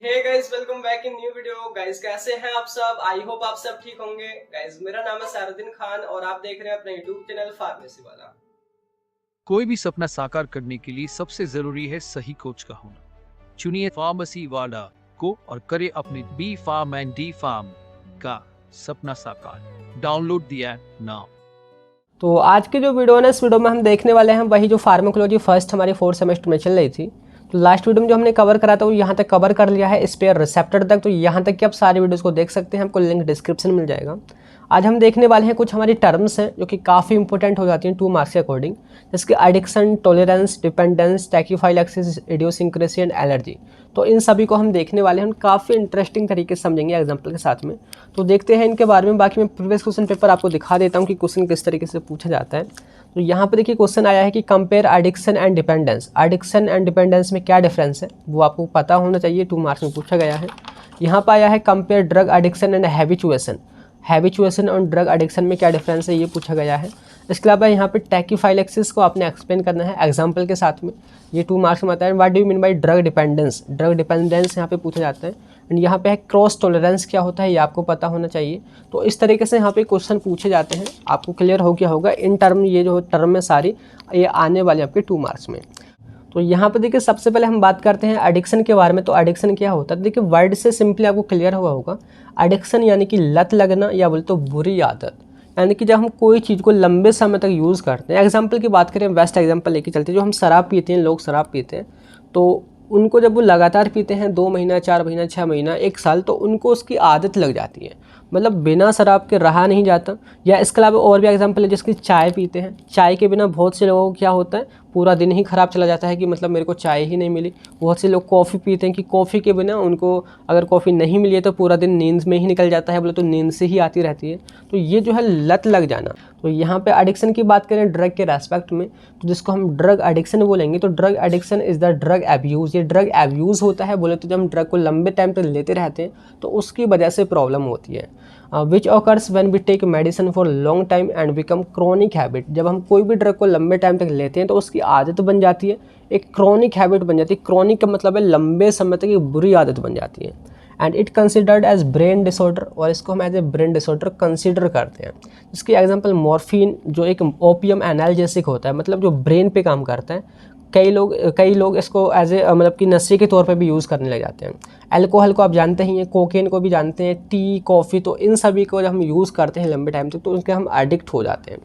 Hey guys, welcome back in new video. Guys कैसे हैं आप सब? आई होप आप सब ठीक होंगे। गाइस मेरा नाम है सारुद्दीन खान और आप देख रहे हैं अपना यूट्यूब चैनल फार्मेसी वाला। कोई भी सपना साकार करने के लिए सबसे जरूरी है सही कोच का होना। चुनिए फार्मेसी वाला को और करे अपने B pharm and D pharm का सपना साकार। Download the app now. तो आज की जो वीडियो है ना, इस वीडियो में हम देखने वाले हैं वही जो फार्माकोलॉजी फर्स्ट हमारी 4th सेमेस्टर में चल रही थी। तो लास्ट वीडियो में जो हमने कवर करा था वो यहाँ तक कवर कर लिया है, स्पेयर रिसेप्टर तक। तो यहाँ तक कि आप सारी वीडियोस को देख सकते हैं, आपको लिंक डिस्क्रिप्शन में मिल जाएगा। आज हम देखने वाले हैं कुछ हमारी टर्म्स हैं जो कि काफ़ी इंपॉर्टेंट हो जाती हैं 2 मार्क्स के अकॉर्डिंग, जैसे कि addiction, tolerance, dependence, tachyphylaxis, idiosyncrasy and allergy. तो इन सभी को हम देखने वाले हैं, हम काफ़ी इंटरेस्टिंग तरीके से समझेंगे एग्जाम्पल के साथ में। तो देखते हैं इनके बारे में। बाकी मैं प्रीवियस क्वेश्चन पेपर आपको दिखा देता हूँ कि क्वेश्चन किस तरीके से पूछा जाता है। तो यहाँ पे देखिए क्वेश्चन आया है कि compare addiction and dependence. Addiction and dependence में क्या डिफरेंस है वो आपको पता होना चाहिए, 2 मार्क्स में पूछा गया है। यहाँ पर आया है compare drug addiction and habituation. Habituation और ड्रग एडिक्शन में क्या डिफरेंस है ये पूछा गया है। इसके अलावा यहाँ पे टैक्योफाइलैक्सिस को आपने एक्सप्लेन करना है एग्जाम्पल के साथ में, ये 2 मार्क्स में आता है। What do you mean by drug dependence, drug dependence यहाँ पे पूछा जाता है। एंड यहाँ पे है क्रॉस टॉलरेंस क्या होता है ये आपको पता होना चाहिए। तो इस तरीके से यहाँ पे क्वेश्चन पूछे जाते हैं, आपको क्लियर हो गया होगा। इन टर्म ये जो टर्म है सारी ये आने वाले आपके 2 मार्क्स में। तो यहाँ पे देखिए सबसे पहले हम बात करते हैं एडिक्शन के बारे में। तो एडिक्शन क्या होता है, देखिए वर्ड से सिंपली आपको क्लियर हुआ होगा। एडिक्शन यानी कि लत लगना या बोले तो बुरी आदत, यानी कि जब हम कोई चीज़ को लंबे समय तक यूज़ करते हैं। एग्जाम्पल की बात करें, बेस्ट एग्जाम्पल लेके चलते हैं, जो हम शराब पीते हैं, लोग शराब पीते हैं तो उनको जब वो लगातार पीते हैं 2 महीना, 4 महीना, 6 महीना, 1 साल, तो उनको उसकी आदत लग जाती है, मतलब बिना शराब के रहा नहीं जाता। या इसके अलावा और भी एग्जाम्पल है, जिसकी चाय पीते हैं, चाय के बिना बहुत से लोगों को क्या होता है पूरा दिन ही ख़राब चला जाता है कि मतलब मेरे को चाय ही नहीं मिली। बहुत से लोग कॉफ़ी पीते हैं कि कॉफ़ी के बिना उनको अगर कॉफ़ी नहीं मिली है तो पूरा दिन नींद में ही निकल जाता है, बोले तो नींद से ही आती रहती है। तो ये जो है लत लग जाना। तो यहाँ पे एडिक्शन की बात करें ड्रग के रेस्पेक्ट में, तो जिसको हम ड्रग एडिक्शन बोलेंगे, तो drug addiction is the drug abuse. ये ड्रग एब्यूज़ होता है, बोले तो जब हम ड्रग को लंबे टाइम तक लेते रहते हैं तो उसकी वजह से प्रॉब्लम होती है। Which occurs when we take medicine for long time and become chronic habit. जब हम कोई भी ड्रग को लंबे टाइम तक लेते हैं तो उसकी आदत बन जाती है, एक क्रॉनिक हैबिट बन जाती है। क्रॉनिक का मतलब है लंबे समय तक एक बुरी आदत बन जाती है। And it considered as brain disorder, और इसको हम as a brain disorder consider करते हैं। इसकी एग्जांपल मॉर्फिन, जो एक ओपियम एनाल्जेसिक होता है, मतलब जो ब्रेन पे काम करता है। कई लोग इसको एज ए मतलब कि नशे के तौर पे भी यूज़ करने लग जाते हैं। अल्कोहल को आप जानते ही हैं, कोकेन को भी जानते हैं, टी, कॉफ़ी, तो इन सभी को जब हम यूज़ करते हैं लंबे टाइम तक तो उनके हम एडिक्ट हो जाते हैं।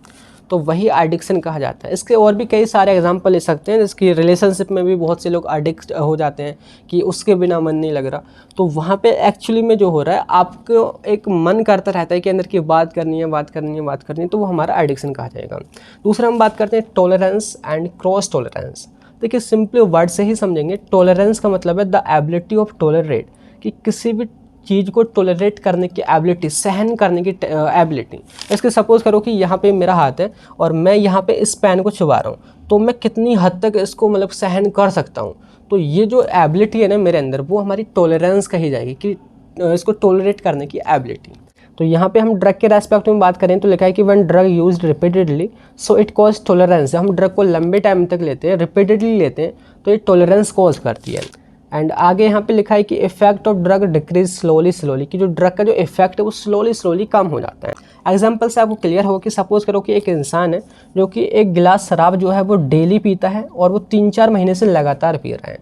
तो वही एडिक्शन कहा जाता है। इसके और भी कई सारे एग्जांपल ले सकते हैं, जिसकी रिलेशनशिप में भी बहुत से लोग एडिक्ट हो जाते हैं कि उसके बिना मन नहीं लग रहा। तो वहाँ पे एक्चुअली में जो हो रहा है, आपको एक मन करता रहता है कि अंदर की बात करनी है, बात करनी है, बात करनी है, तो वो हमारा एडिक्शन कहा जाएगा। दूसरा हम बात करते हैं टॉलरेंस एंड क्रॉस टॉलरेंस। देखिए सिंपली वर्ड से ही समझेंगे। टॉलरेंस का मतलब है द एबिलिटी ऑफ टॉलरेट, कि किसी भी चीज़ को टॉलरेट करने की एबिलिटी, सहन करने की एबिलिटी। इसके सपोज करो कि यहाँ पे मेरा हाथ है और मैं यहाँ पे इस पेन को चबा रहा हूँ, तो मैं कितनी हद तक इसको मतलब सहन कर सकता हूँ। तो ये जो एबिलिटी है ना मेरे अंदर, वो हमारी टॉलरेंस कही जाएगी, कि इसको टॉलरेट करने की एबिलिटी। तो यहाँ पे हम ड्रग के रेस्पेक्ट में बात करें तो लिखा है कि one drug used repeatedly so it cause tolerance. जब हम ड्रग को लंबे टाइम तक लेते हैं, रिपीटेडली लेते हैं, तो ये टॉलरेंस कॉज करती है। एंड आगे यहाँ पे लिखा है कि effect of drug decrease slowly, कि जो ड्रग का जो इफेक्ट है वो स्लोली कम हो जाता है। एग्जाम्पल से आपको क्लियर होगा कि सपोज करो कि एक इंसान है जो कि 1 गिलास शराब जो है वो डेली पीता है और वो 3-4 महीने से लगातार पी रहा है।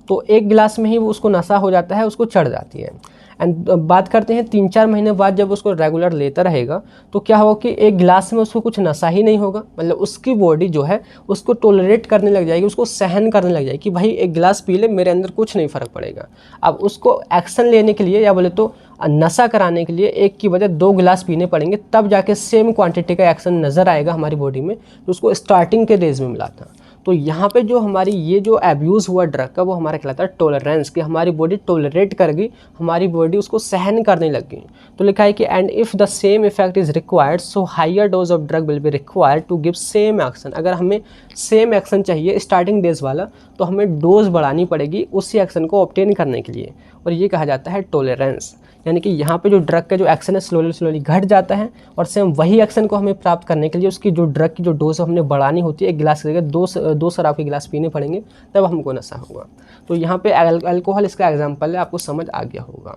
तो 1 गिलास में ही वो उसको नशा हो जाता है, उसको चढ़ जाती है। एंड बात करते हैं 3-4 महीने बाद जब उसको रेगुलर लेता रहेगा तो क्या होगा कि 1 गिलास में उसको कुछ नशा ही नहीं होगा, मतलब उसकी बॉडी जो है उसको टॉलरेट करने लग जाएगी, उसको सहन करने लग जाएगी कि भाई 1 गिलास पी ले, मेरे अंदर कुछ नहीं फ़र्क पड़ेगा। अब उसको एक्शन लेने के लिए या बोले तो नशा कराने के लिए 1 की बजाय 2 गिलास पीने पड़ेंगे, तब जाके सेम क्वांटिटी का एक्शन नज़र आएगा हमारी बॉडी में, जो उसको स्टार्टिंग के डेज में मिला था। तो यहाँ पे जो हमारी ये जो एब्यूज़ हुआ ड्रग का, वो हमारा कहलाता है टॉलरेंस, कि हमारी बॉडी टॉलरेट कर गई, हमारी बॉडी उसको सहन करने लग गई। तो लिखा है कि and if the same effect is required so higher dose of drug will be required to give same action. अगर हमें सेम एक्शन चाहिए स्टार्टिंग डेज वाला, तो हमें डोज बढ़ानी पड़ेगी उसी एक्शन को ऑब्टेन करने के लिए, और ये कहा जाता है टॉलरेंस। यानी कि यहाँ पे जो ड्रग का जो एक्शन है स्लोली स्लोली घट जाता है, और सेम वही एक्शन को हमें प्राप्त करने के लिए उसकी जो ड्रग की जो डोज हमने बढ़ानी होती है, एक गिलास की जगह दो शराब के गिलास पीने पड़ेंगे, तब हमको नशा होगा। तो यहाँ पे अल्कोहल इसका एग्जाम्पल है, आपको समझ आ गया होगा।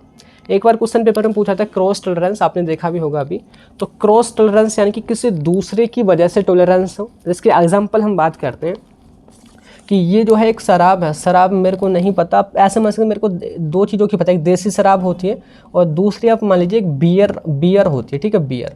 एक बार क्वेश्चन पेपर में पूछा था क्रॉस टॉलरेंस, आपने देखा भी होगा अभी। तो क्रॉस टॉलरेंस यानी कि किसी दूसरे की वजह से टॉलरेंस हो। इसके एग्जाम्पल हम बात करते हैं कि ये जो है एक शराब है, शराब मेरे को नहीं पता, ऐसे मतलब मेरे को दो चीज़ों की पता है, एक देसी शराब होती है और दूसरी आप मान लीजिए एक बियर होती है, ठीक है, बियर।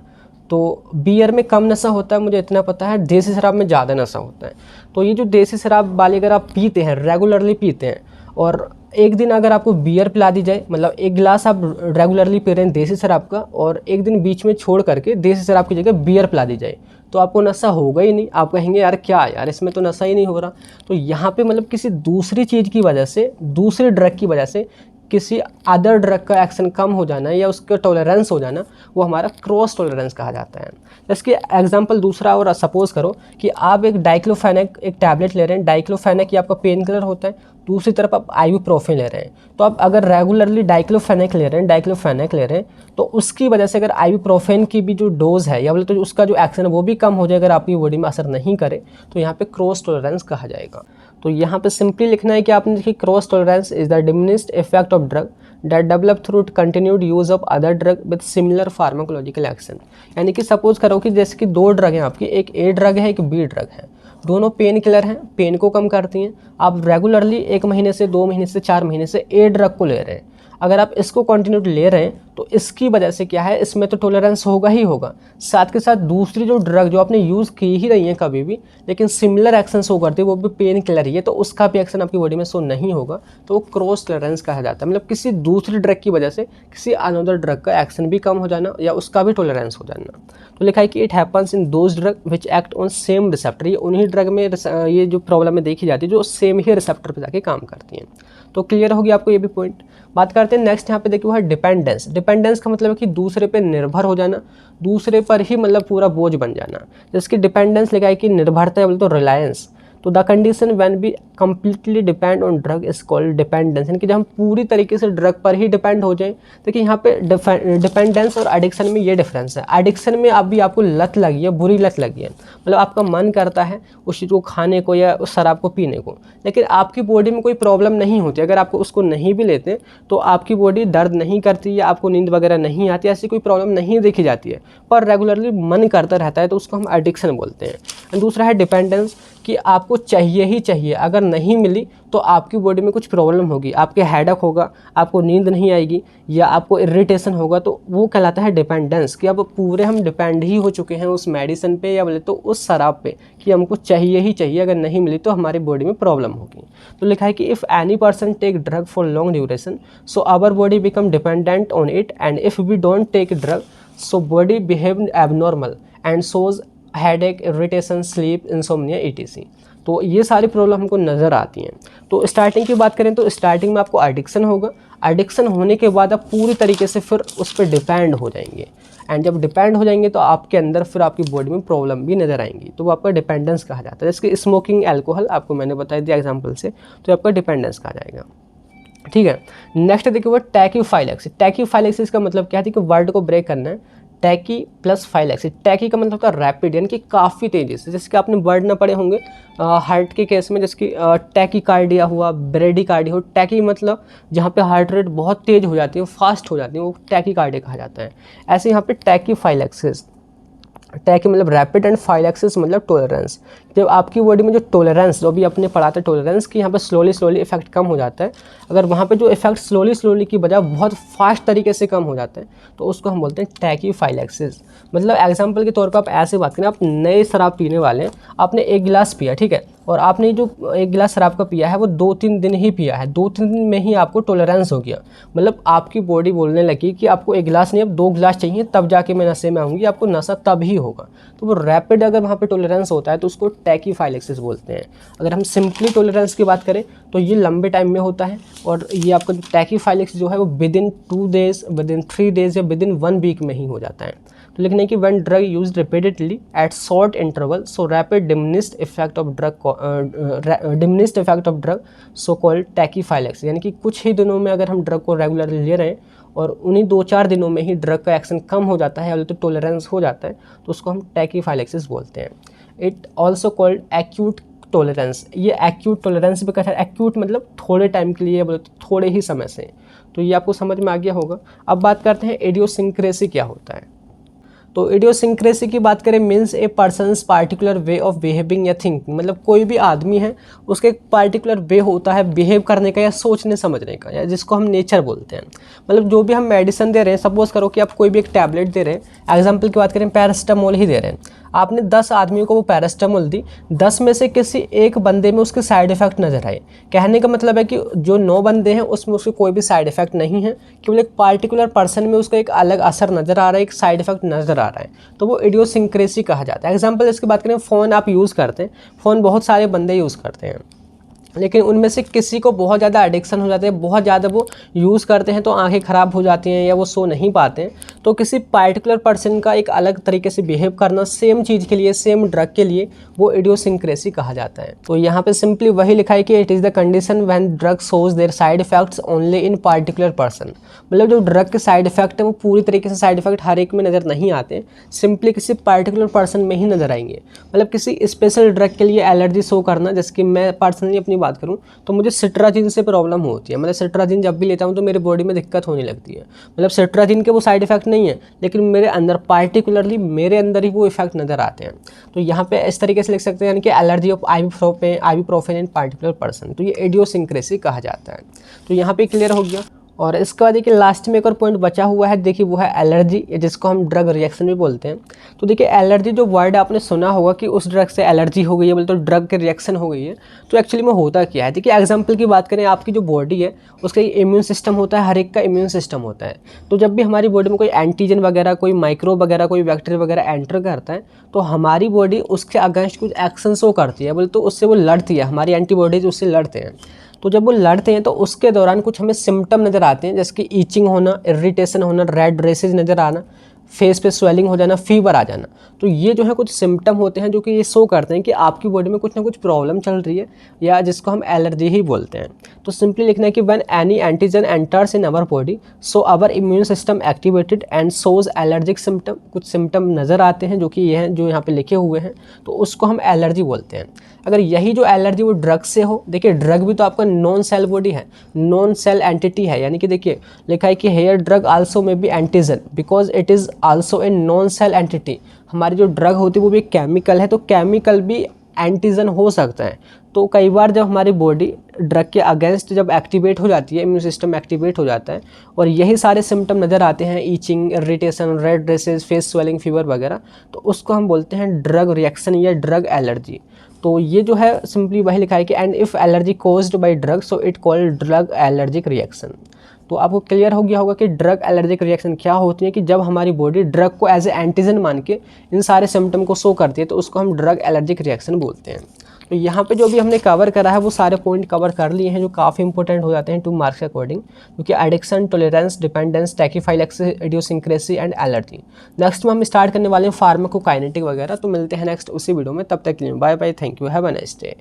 तो बियर में कम नशा होता है, मुझे इतना पता है, देसी शराब में ज़्यादा नशा होता है। तो ये जो देसी शराब वाली अगर आप पीते हैं, रेगुलरली पीते हैं, और एक दिन अगर आपको बियर पिला दी जाए, मतलब एक गिलास आप रेगुलरली पी रहे हैं देसी शराब का, और एक दिन बीच में छोड़ करके देसी शराब की जगह बियर पिला दी जाए, तो आपको नशा होगा ही नहीं। आप कहेंगे यार क्या यार, इसमें तो नशा ही नहीं हो रहा। तो यहाँ पे मतलब किसी दूसरी चीज़ की वजह से, दूसरे ड्रग की वजह से किसी अदर ड्रग का एक्शन कम हो जाना या उसका टॉलरेंस हो जाना, वो हमारा क्रॉस टॉलरेंस कहा जाता है। इसके एग्जांपल दूसरा, और सपोज करो कि आप एक डाइक्लोफेनेक एक टैबलेट ले रहे हैं, डाइक्लोफेनेक ये आपका पेन किलर होता है, दूसरी तरफ आप आइबुप्रोफेन ले रहे हैं। तो आप अगर रेगुलरली डाइक्लोफेनेक ले रहे हैं, तो उसकी वजह से अगर आइबुप्रोफेन की भी जो डोज है या बोले तो उसका जो एक्शन है वो भी कम हो जाए, अगर आपकी बॉडी में असर नहीं करे, तो यहाँ पे क्रॉस टॉलरेंस कहा जाएगा। तो यहाँ पे सिंपली लिखना है कि आपने देखिए cross tolerance is the diminished effect of drug that develop through continued use of other drug with similar pharmacological action. यानी कि सपोज करो कि जैसे कि दो ड्रग हैं आपकी, एक ए ड्रग है, एक बी ड्रग है, दोनों पेन किलर हैं, पेन को कम करती हैं। आप रेगुलरली 1 महीने से 2 महीने से 4 महीने से ए ड्रग को ले रहे हैं। अगर आप इसको कंटिन्यू ले रहे हैं तो इसकी वजह से क्या है, इसमें तो टॉलरेंस होगा ही होगा, साथ के साथ दूसरी जो ड्रग जो आपने यूज़ की ही रही है कभी भी, लेकिन सिमिलर एक्शन शो करती है, वो भी पेन किलर ही है, तो उसका भी एक्शन आपकी बॉडी में शो नहीं होगा, तो वो क्रॉस टॉलरेंस कहा जाता है। मतलब किसी दूसरी ड्रग की वजह से किसी अनदर ड्रग का एक्शन भी कम हो जाना या उसका भी टॉलरेंस हो जाना। तो लिखा है कि it happens in those drug which act on same receptor. ये उन्हीं ड्रग में ये जो प्रॉब्लम में देखी जाती है जो सेम ही रिसेप्टर पर जाके काम करती हैं। तो क्लियर होगी आपको ये भी पॉइंट। बात करते हैं नेक्स्ट, यहाँ पे देखिए वो है डिपेंडेंस। डिपेंडेंस का मतलब है कि दूसरे पे निर्भर हो जाना, दूसरे पर ही मतलब पूरा बोझ बन जाना। जिसकी डिपेंडेंस लिखा है कि निर्भरता है, बोले तो रिलायंस। तो the condition when we completely depend on drug is called dependence. यानी कि जब हम पूरी तरीके से ड्रग पर ही डिपेंड हो जाएं। देखिए यहाँ पे डिपेंडेंस और एडिक्शन में ये डिफरेंस है। एडिक्शन में अभी आपको लत लगी है, बुरी लत लगी है, मतलब आपका मन करता है उस चीज़ को खाने को या उस शराब को पीने को, लेकिन आपकी बॉडी में कोई प्रॉब्लम नहीं होती। अगर आपको उसको नहीं भी लेते तो आपकी बॉडी दर्द नहीं करती या आपको नींद वगैरह नहीं आती, ऐसी कोई प्रॉब्लम नहीं देखी जाती है, पर रेगुलरली मन करता रहता है, तो उसको हम एडिक्शन बोलते हैं। दूसरा है डिपेंडेंस, कि आपको चाहिए ही चाहिए, अगर नहीं मिली तो आपकी बॉडी में कुछ प्रॉब्लम होगी, आपके हेडेक होगा, आपको नींद नहीं आएगी या आपको इरिटेशन होगा, तो वो कहलाता है डिपेंडेंस। कि अब पूरे हम डिपेंड ही हो चुके हैं उस मेडिसिन पे या बोले तो उस शराब पे, कि हमको चाहिए ही चाहिए, अगर नहीं मिली तो हमारी बॉडी में प्रॉब्लम होगी। तो लिखा है कि if any person take drug for long duration so our body become dependent on it, and if we don't take drug so body behave abnormal and shows headache, irritation, sleep, insomnia, etc। तो ये सारी problem हमको नज़र आती हैं। तो starting की बात करें तो स्टार्टिंग में आपको एडिक्शन होगा, एडिक्शन होने के बाद आप पूरी तरीके से फिर उस पर डिपेंड हो जाएंगे, एंड जब डिपेंड हो जाएंगे तो आपके अंदर फिर आपकी बॉडी में प्रॉब्लम भी नज़र आएंगी, तो वो आपका डिपेंडेंस कहा जाता है। जैसे कि स्मोकिंग, अल्कोहल आपको मैंने बता दिया एग्जाम्पल से, तो आपका डिपेंडेंस कहा जाएगा। ठीक है, नेक्स्ट देखिए वो टैक्यूफाइलेक्सिस। टैक्यूफाइलेक्सिस का मतलब क्या है कि वर्ड को ब्रेक करना है, टैकी प्लस फाइलेक्सिस। टैकी का मतलब होता है रैपिड, यानी कि काफ़ी तेज़ी से। जैसे कि आपने वर्ड ना पढ़े होंगे हार्ट के केस में, जैसे कि टैकीकार्डिया हुआ, ब्रेडिकार्डिया हो। टैकी मतलब जहाँ पे हार्ट रेट बहुत तेज़ हो जाती है, फास्ट हो जाती है, वो टैकीकार्डिया कहा जाता है। ऐसे यहाँ पे टैकीफाइलेक्सिस, टैकी मतलब रैपिड एंड फाइलेक्सिस मतलब टॉलरेंस। जब आपकी बॉडी में जो टॉलरेंस, जो भी अपने पढ़ा था टॉलरेंस की, यहाँ पे स्लोली इफेक्ट कम हो जाता है। अगर वहाँ पे जो इफेक्ट स्लोली की बजाय बहुत फास्ट तरीके से कम हो जाता है, तो उसको हम बोलते हैं टैकीफाइलेक्सिस। मतलब एग्जांपल के तौर पर आप ऐसे बात करें, आप नए शराब पीने वाले हैं, आपने 1 गिलास पिया, ठीक है, और आपने जो 1 गिलास शराब का पिया है वो 2-3 दिन ही पिया है, 2-3 दिन में ही आपको टॉलरेंस हो गया। मतलब आपकी बॉडी बोलने लगी कि आपको 1 गिलास नहीं, अब 2 गिलास चाहिए, तब जाके मैं नशे में आऊँगी, आपको नशा तब ही होगा। तो वो रैपिड अगर वहाँ पे टॉलरेंस होता है तो उसको टैकीफाइलेक्सिस बोलते हैं। अगर हम सिंपली टॉलरेंस की बात करें तो ये लंबे टाइम में होता है, और ये आपका टैकीफाइलेक्सिस जो है वो विदिन 2 डेज, विदिन 3 डेज या विदिन 1 वीक में ही हो जाता है। तो लिखने की when drug used repeatedly at short interval so rapid diminished effect of drug so called tachyphylaxis. यानी कि कुछ ही दिनों में अगर हम ड्रग को रेगुलरली ले रहे हैं और उन्हीं 2-4 दिनों में ही ड्रग का एक्शन कम हो जाता है, तो टॉलरेंस हो जाता है, तो उसको हम टैकीफाइलेक्सिस बोलते हैं। It also called acute tolerance. ये एक्यूट टॉलरेंस भी कहते हैं, एक्यूट मतलब थोड़े टाइम के लिए, बोले तो थोड़े ही समय से। तो ये आपको समझ में आ गया होगा। अब बात करते हैं इडियोसिंक्रेसी क्या होता है। तो इडियोसिंक्रेसी की बात करें means A persons particular way of behaving या थिंकिंग, मतलब कोई भी आदमी है उसका एक पार्टिकुलर वे होता है बिहेव करने का या सोचने समझने का, या जिसको हम नेचर बोलते हैं। मतलब जो भी हम मेडिसिन दे रहे हैं, सपोज करो कि आप कोई भी एक टैबलेट दे रहे हैं, एग्जाम्पल की बात करें पैरासिटामोल ही दे रहे हैं, आपने 10 आदमियों को वो पैरासिटामोल दी, 10 में से किसी एक बंदे में उसके साइड इफेक्ट नजर आए। कहने का मतलब है कि जो 9 बंदे हैं उसमें उसके कोई भी साइड इफेक्ट नहीं है, केवल एक पार्टिकुलर पर्सन में उसका एक अलग असर नजर आ रहा है, एक साइड इफेक्ट नजर आ रहा है, तो वो इडियोसिंक्रेसी कहा जाता है। एग्जाम्पल इसकी बात करें, फ़ोन आप यूज़ करते हैं, फ़ोन बहुत सारे बंदे यूज़ करते हैं, लेकिन उनमें से किसी को बहुत ज़्यादा एडिक्शन हो जाते हैं, बहुत ज़्यादा वो यूज़ करते हैं तो आंखें ख़राब हो जाती हैं या वो सो नहीं पाते हैं। तो किसी पार्टिकुलर पर्सन का एक अलग तरीके से बिहेव करना सेम चीज़ के लिए, सेम ड्रग के लिए, वो इडियोसिंक्रेसी कहा जाता है। तो यहाँ पे सिंपली वही लिखा है कि it is the condition when drug shows their side effects only in particular person. मतलब जो ड्रग के साइड इफेक्ट है वो पूरी तरीके से साइड इफेक्ट हर एक में नज़र नहीं आते, सिंपली किसी पार्टिकुलर पर्सन में ही नज़र आएंगे। मतलब किसी स्पेशल ड्रग के लिए एलर्जी शो करना, जैसे कि मैं पर्सनली अपनी बात करूं तो मुझे सिट्राजिन से प्रॉब्लम होती है। मतलब सिट्राजिन जब भी लेता हूं तो मेरे बॉडी में दिक्कत होने लगती है। मतलब सिट्राजिन के वो साइड इफेक्ट नहीं है, लेकिन मेरे अंदर पार्टिकुलरली मेरे अंदर ही वो इफेक्ट नज़र आते हैं। तो यहाँ पे इस तरीके से लिख सकते हैं, यानी कि allergy of ibuprofen in particular person, तो ये इडियोसिंक्रेसी कहा जाता है। तो यहाँ पे क्लियर हो गया। और इसके बाद देखिए लास्ट में एक और पॉइंट बचा हुआ है, देखिए वो है एलर्जी, जिसको हम ड्रग रिएक्शन भी बोलते हैं। तो देखिए एलर्जी जो वर्ड आपने सुना होगा कि उस ड्रग से एलर्जी हो गई है, बोले तो ड्रग के रिएक्शन हो गई है, तो एक्चुअली में होता क्या है। देखिए एग्जांपल की बात करें, आपकी जो बॉडी है उसका इम्यून सिस्टम होता है, हर एक का इम्यून सिस्टम होता है। तो जब भी हमारी बॉडी में कोई एंटीजन वगैरह, कोई माइक्रोब वगैरह, कोई बैक्टीरिया वगैरह एंटर करता है, तो हमारी बॉडी उसके अगेंस्ट कुछ एक्शन शो करती है, बोले तो उससे वो लड़ती है, हमारी एंटीबॉडीज उससे लड़ते हैं। तो जब वो लड़ते हैं तो उसके दौरान कुछ हमें सिम्टम नज़र आते हैं, जैसे कि ईचिंग होना, इरिटेशन होना, रेड रेसेज नज़र आना, फेस पे स्वेलिंग हो जाना, फीवर आ जाना। तो ये जो है कुछ सिम्टम होते हैं जो कि ये शो करते हैं कि आपकी बॉडी में कुछ ना कुछ प्रॉब्लम चल रही है, या जिसको हम एलर्जी ही बोलते हैं। तो सिंपली लिखना है कि when any antigen enters in our body so our immune system activated and shows allergic symptom. कुछ सिम्टम नज़र आते हैं जो कि ये हैं, जो यहाँ पे लिखे हुए हैं, तो उसको हम एलर्जी बोलते हैं। अगर यही जो एलर्जी वो ड्रग से हो, देखिए ड्रग भी तो आपका नॉन सेल बॉडी है, नॉन सेल एंटिटी है, यानी कि देखिए लिखा है कि here drug also may be antigen because it is also a non cell entity. हमारी जो ड्रग होती है वो भी केमिकल है, तो केमिकल भी एंटीजन हो सकता है। तो कई बार जब हमारी बॉडी ड्रग के अगेंस्ट जब एक्टिवेट हो जाती है, इम्यून सिस्टम एक्टिवेट हो जाता है, और यही सारे सिम्टम नज़र आते हैं, itching, irritation, red rashes, face swelling, fever वगैरह, तो उसको हम बोलते हैं ड्रग रिएक्शन या ड्रग एलर्जी। तो ये जो है सिंपली वही लिखा है कि and if allergy caused by drug so it called drug allergic reaction. तो आपको क्लियर हो गया होगा कि ड्रग एलर्जिक रिएक्शन क्या होती है, कि जब हमारी बॉडी ड्रग को एज ए एंटीजन मान के इन सारे सिम्टम को शो करती है, तो उसको हम ड्रग एलर्जिक रिएक्शन बोलते हैं। तो यहाँ पे जो भी हमने कवर करा है वो सारे पॉइंट कवर कर लिए हैं, जो काफ़ी इंपॉर्टेंट हो जाते हैं 2 मार्क्स के अकॉर्डिंग, क्योंकि addiction, tolerance, dependence, tachyphylaxis, idiosyncrasy and allergy. Next में हम स्टार्ट करने वाले हैं फार्माकोकाइनेटिक वगैरह। तो मिलते हैं नेक्स्ट उसी वीडियो में, तब तक के लिए bye bye, thank you, have a nice day.